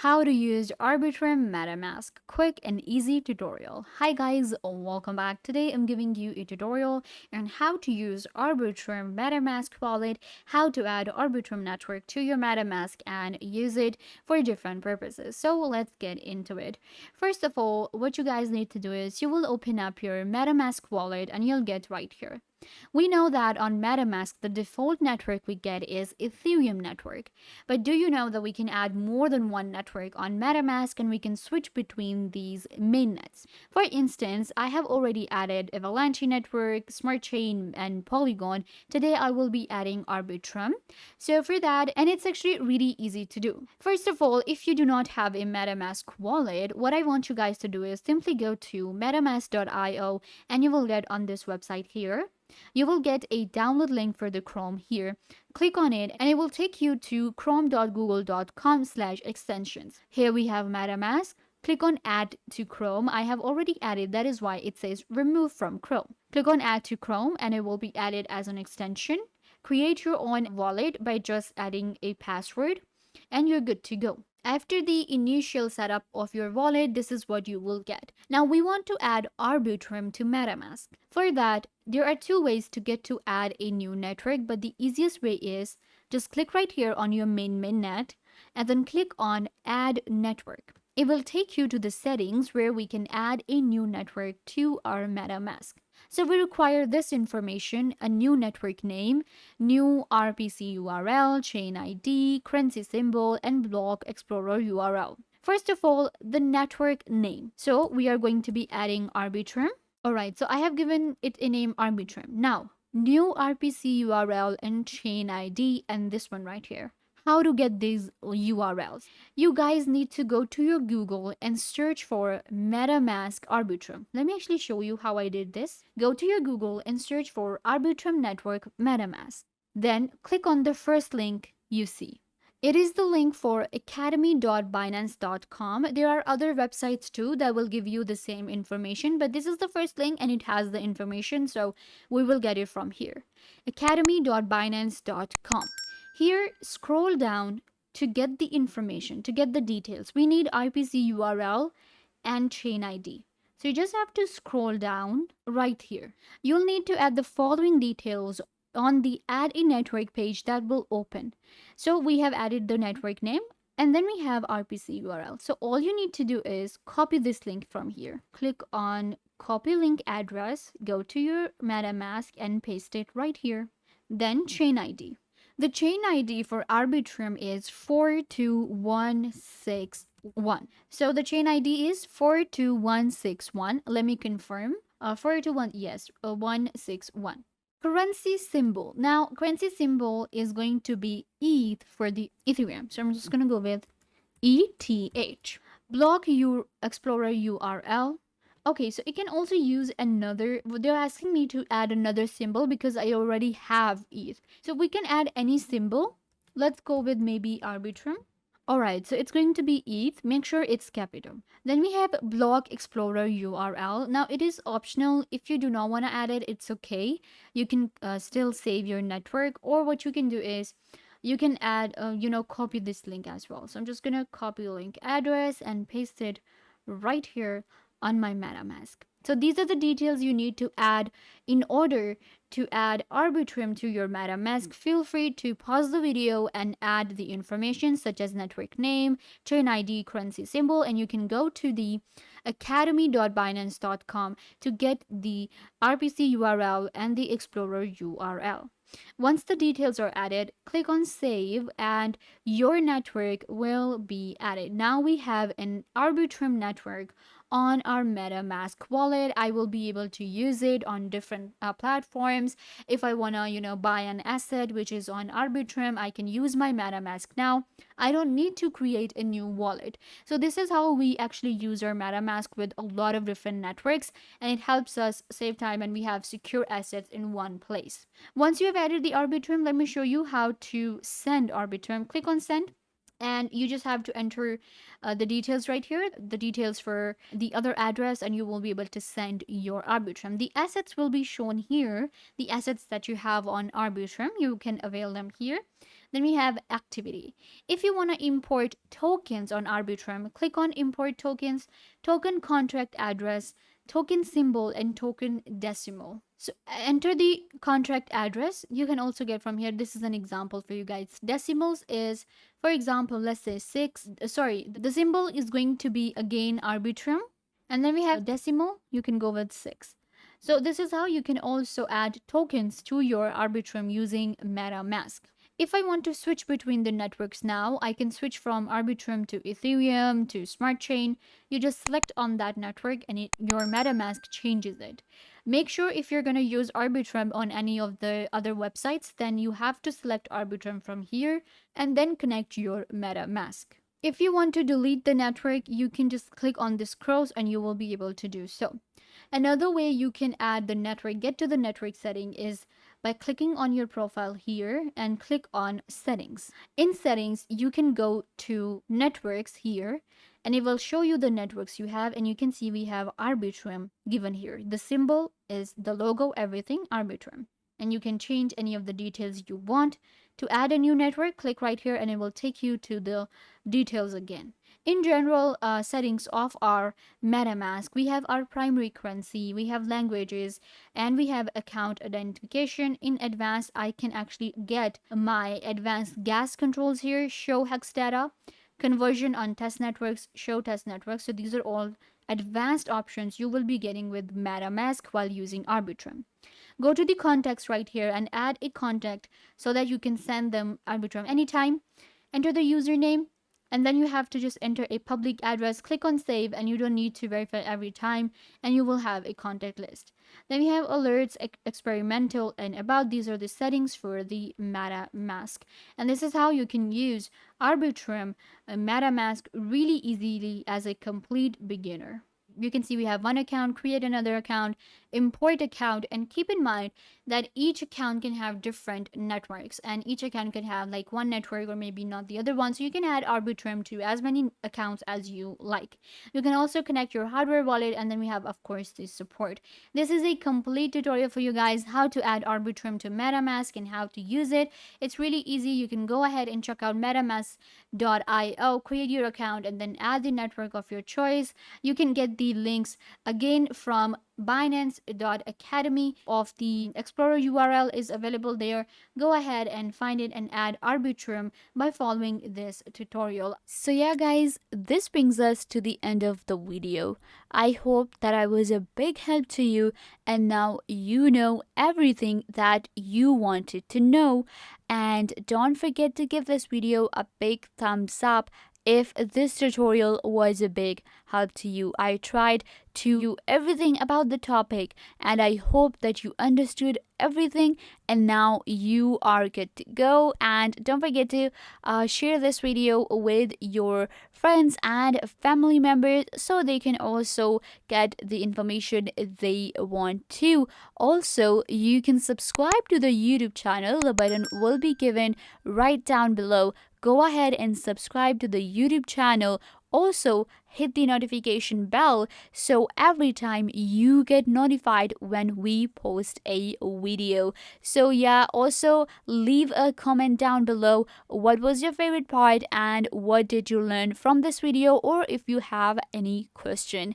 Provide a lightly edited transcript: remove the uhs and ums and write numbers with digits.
How to use Arbitrum Metamask. Quick and easy tutorial. Hi guys, welcome back. Today I'm giving you a tutorial on how to use Arbitrum Metamask Wallet, how to add Arbitrum network to your Metamask and use it for different purposes. So let's get into it. First of all, what you guys need to do is you will open up your Metamask wallet and you'll get right here. We know that on MetaMask, the default network we get is Ethereum network. But do you know that we can add more than one network on MetaMask and we can switch between these mainnets? For instance, I have already added Avalanche network, Smart Chain, and Polygon. Today I will be adding Arbitrum. So for that, and it's actually really easy to do. First of all, if you do not have a MetaMask wallet, what I want you guys to do is simply go to metamask.io and you will get on this website here. You will get a download link for the Chrome here. Click on it and it will take you to chrome.google.com/extensions. Here we have MetaMask. Click on add to Chrome. I have already added, that is why it says remove from Chrome. Click on add to Chrome and it will be added as an extension. Create your own wallet by just adding a password and you're good to go. After the initial setup of your wallet, this is what you will get. Now we want to add Arbitrum to MetaMask. For that, there are two ways to get to add a new network, but the easiest way is just click right here on your mainnet and then click on add network. It will take you to the settings where we can add a new network to our MetaMask. So we require this information: a new network name, new RPC URL, chain ID, currency symbol, and block explorer URL. First of all, the network name. So we are going to be adding Arbitrum. Alright, so I have given it a name Arbitrum. Now, new RPC URL and chain ID, and this one right here. How to get these URLs? You guys need to go to your Google and search for MetaMask Arbitrum. Let me actually show you how I did this. Go to your Google and search for Arbitrum Network MetaMask. Then click on the first link you see. It is the link for academy.binance.com. There are other websites too that will give you the same information, but this is the first link and it has the information, so we will get it from here. academy.binance.com. Here, scroll down to get the information, to get the details. We need RPC URL and chain ID. So you just have to scroll down right here. You'll need to add the following details on the add a network page that will open. So we have added the network name and then we have RPC URL. So all you need to do is copy this link from here. Click on copy link address, go to your MetaMask and paste it right here. Then chain ID. The chain ID for Arbitrum is 42161. So the chain ID is 42161. Let me confirm. 421, yes, 161. Currency symbol. Now, currency symbol is going to be ETH for the Ethereum. So I'm just going to go with ETH. Block your Explorer URL. Okay, so it can also use another, they're asking me to add another symbol because I already have ETH. So we can add any symbol. Let's go with maybe Arbitrum. Alright, so it's going to be ETH. Make sure it's capital. Then we have block explorer URL. Now it is optional. If you do not want to add it, it's okay. You can still save your network, or what you can do is you can add, copy this link as well. So I'm just going to copy link address and paste it right here on my MetaMask. So these are the details you need to add in order to add Arbitrum to your MetaMask. Feel free to pause the video and add the information such as network name, chain ID, currency symbol, and you can go to the academy.binance.com to get the RPC URL and the Explorer URL. Once the details are added, click on save and your network will be added. Now we have an Arbitrum network on our MetaMask wallet. I will be able to use it on different platforms. If I want to, buy an asset which is on Arbitrum, I can use my MetaMask now. I don't need to create a new wallet. So this is how we actually use our MetaMask with a lot of different networks, and it helps us save time and we have secure assets in one place. Once you have added the Arbitrum, let me show you how to send Arbitrum. Click on send. And you just have to enter the details right here, the details for the other address, and you will be able to send your Arbitrum. The assets will be shown here, the assets that you have on Arbitrum. You can avail them here. Then we have activity. If you want to import tokens on Arbitrum, click on import tokens, token contract address, token symbol, and token decimal. So enter the contract address. You can also get from here. This is an example for you guys. Decimals is, for example, let's say 6. Sorry, the symbol is going to be again Arbitrum. And then we have decimal. You can go with 6. So this is how you can also add tokens to your Arbitrum using MetaMask. If I want to switch between the networks now, I can switch from Arbitrum to Ethereum to Smart Chain. You just select on that network and your MetaMask changes it. Make sure if you're going to use Arbitrum on any of the other websites, then you have to select Arbitrum from here and then connect your MetaMask. If you want to delete the network, you can just click on this cross and you will be able to do so. Another way you can add the network, get to the network setting, is by clicking on your profile here and click on settings. In settings, you can go to networks here and it will show you the networks you have, and you can see we have Arbitrum given here. The symbol is the logo, everything Arbitrum, and you can change any of the details you want. To add a new network, click right here and it will take you to the details again. In general settings of our MetaMask, we have our primary currency, we have languages, and we have account identification. In advanced, I can actually get my advanced gas controls here, show hex data, conversion on test networks, show test networks. So these are all advanced options you will be getting with MetaMask while using Arbitrum. Go to the contacts right here and add a contact so that you can send them Arbitrum anytime. Enter the username, and then you have to just enter a public address. Click on save, and you don't need to verify every time, and you will have a contact list. Then we have alerts, experimental, and about. These are the settings for the MetaMask, and this is how you can use Arbitrum MetaMask really easily as a complete beginner. You can see we have one account, create another account, import account, and keep in mind that each account can have different networks, and each account can have like one network or maybe not the other one. So you can add Arbitrum to as many accounts as you like. You can also connect your hardware wallet, and then we have, of course, the support. This is a complete tutorial for you guys how to add Arbitrum to MetaMask and how to use it. It's really easy. You can go ahead and check out metamask.io, create your account, and then add the network of your choice. You can get the links again from binance.academy. Of the Explorer URL is available there. Go ahead and find it and add Arbitrum by following this tutorial. So yeah guys, this brings us to the end of the video. I hope that I was a big help to you, and now you know everything that you wanted to know. And don't forget to give this video a big thumbs up if this tutorial was a big help to you. I tried to do everything about the topic, and I hope that you understood everything, and now you are good to go. And don't forget to share this video with your friends and family members so they can also get the information they want to. Also, you can subscribe to the YouTube channel. The button will be given right down below. Go ahead and subscribe to the YouTube channel. Also, hit the notification bell so every time you get notified when we post a video. So yeah, also leave a comment down below. What was your favorite part and what did you learn from this video, or if you have any question.